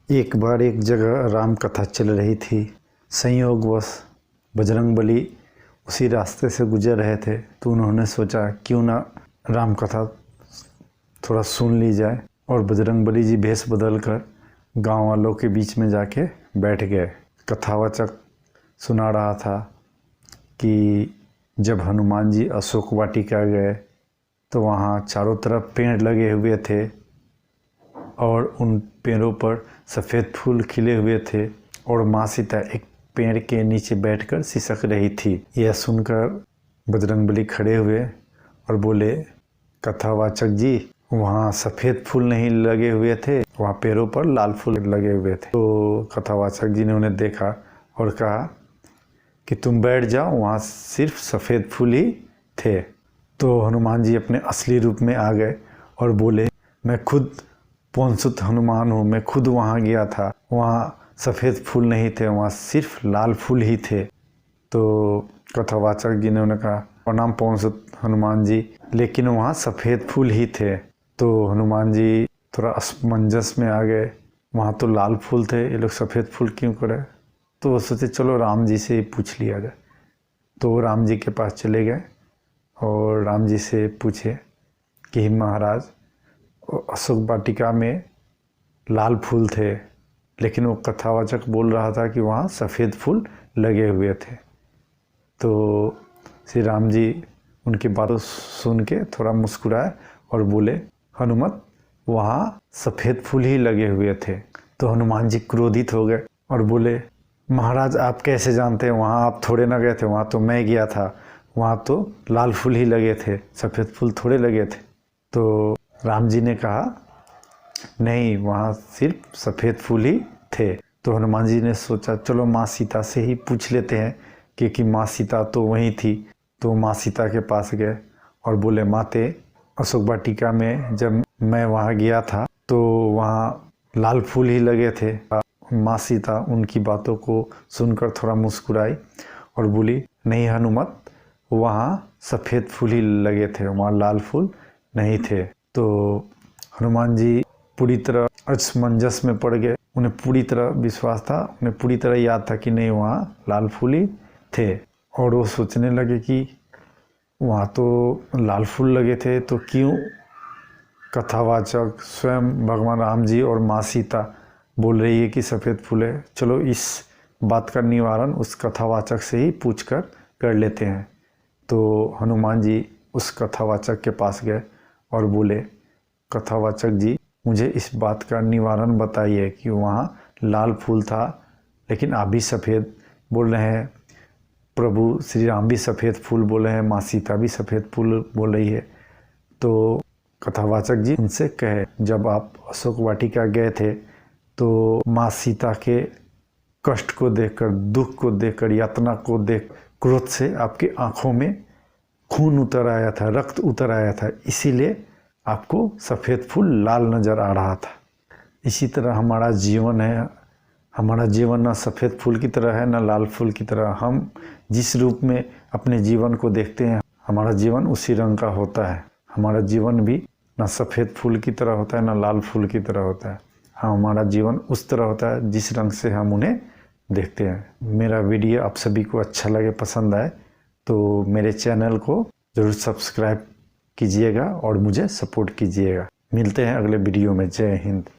एक बार एक जगह राम कथा चल रही थी। संयोगवश बजरंगबली उसी रास्ते से गुजर रहे थे, तो उन्होंने सोचा क्यों ना राम कथा थोड़ा सुन ली जाए। और बजरंगबली जी भेष बदल कर गाँव वालों के बीच में जाके बैठ गए। कथावाचक सुना रहा था कि जब हनुमान जी अशोक वाटिका गए तो वहाँ चारों तरफ पेड़ लगे हुए थे और उन पेड़ों पर सफ़ेद फूल खिले हुए थे और माँ सीता एक पेड़ के नीचे बैठकर सिसक रही थी। यह सुनकर बजरंगबली खड़े हुए और बोले, कथावाचक जी, वहाँ सफ़ेद फूल नहीं लगे हुए थे, वहाँ पेड़ों पर लाल फूल लगे हुए थे। तो कथावाचक जी ने उन्हें देखा और कहा कि तुम बैठ जाओ, वहाँ सिर्फ सफ़ेद फूल ही थे। तो हनुमान जी अपने असली रूप में आ गए और बोले, मैं खुद पौनसुत हनुमान हूँ, मैं खुद वहाँ गया था, वहाँ सफ़ेद फूल नहीं थे, वहाँ सिर्फ लाल फूल ही थे। तो कथावाचक जी ने उन्हें कहा, प्रणाम पौनसुत हनुमान जी, लेकिन वहाँ सफ़ेद फूल ही थे। तो हनुमान जी थोड़ा असमंजस में आ गए, वहाँ तो लाल फूल थे, ये लोग सफ़ेद फूल क्यों करे। तो वो सोचे चलो राम जी से पूछ लिया जाए। तो राम जी के पास चले गए और राम जी से पूछे कि महाराज, अशोक वाटिका में लाल फूल थे, लेकिन वो कथावाचक बोल रहा था कि वहाँ सफ़ेद फूल लगे हुए थे। तो श्री राम जी उनकी बातों सुन के थोड़ा मुस्कुराए और बोले, हनुमत, वहाँ सफ़ेद फूल ही लगे हुए थे। तो हनुमान जी क्रोधित हो गए और बोले, महाराज आप कैसे जानते हैं, वहाँ आप थोड़े ना गए थे, वहाँ तो मैं गया था, वहाँ तो लाल फूल ही लगे थे, सफ़ेद फूल थोड़े लगे थे। तो राम जी ने कहा, नहीं, वहाँ सिर्फ सफ़ेद फूल ही थे। तो हनुमान जी ने सोचा चलो माँ सीता से ही पूछ लेते हैं, क्योंकि माँ सीता तो वहीं थी। तो माँ सीता के पास गए और बोले, माते, अशोक वाटिका में जब मैं वहाँ गया था तो वहाँ लाल फूल ही लगे थे। माँ सीता उनकी बातों को सुनकर थोड़ा मुस्कुराई और बोली, नहीं हनुमत, वहाँ सफ़ेद फूल ही लगे थे, वहाँ लाल फूल नहीं थे। तो हनुमान जी पूरी तरह असमंजस में पड़ गए। उन्हें पूरी तरह विश्वास था, उन्हें पूरी तरह याद था कि नहीं, वहाँ लाल फूल ही थे। और वो सोचने लगे कि वहाँ तो लाल फूल लगे थे, तो क्यों कथावाचक स्वयं भगवान राम जी और माँ सीता बोल रही है कि सफ़ेद फूल है। चलो इस बात का निवारण उस कथावाचक से ही पूछ कर लेते हैं। तो हनुमान जी उस कथावाचक के पास गए और बोले, कथावाचक जी, मुझे इस बात का निवारण बताइए कि वहाँ लाल फूल था, लेकिन आप भी सफ़ेद बोल रहे हैं, प्रभु श्री राम भी सफ़ेद फूल बोल रहे हैं, माँ सीता भी सफ़ेद फूल बोल रही है। तो कथावाचक जी उनसे कहे, जब आप अशोक वाटिका गए थे तो माँ सीता के कष्ट को देखकर, दुख को देखकर, यातना को देख क्रोध से आपकी आँखों में खून उतर आया था, रक्त उतर आया था, इसीलिए आपको सफ़ेद फूल लाल नज़र आ रहा था। इसी तरह हमारा जीवन है, हमारा जीवन ना सफ़ेद फूल की तरह है, ना लाल फूल की तरह। हम जिस रूप में अपने जीवन को देखते हैं, हमारा जीवन उसी रंग का होता है। हमारा जीवन भी ना सफ़ेद फूल की तरह होता है, ना लाल फूल की तरह होता है। हाँ, हमारा जीवन उस तरह होता है जिस रंग से हम उन्हें देखते हैं। मेरा वीडियो आप सभी को अच्छा लगे, पसंद आए तो मेरे चैनल को ज़रूर सब्सक्राइब कीजिएगा और मुझे सपोर्ट कीजिएगा। मिलते हैं अगले वीडियो में। जय हिंद।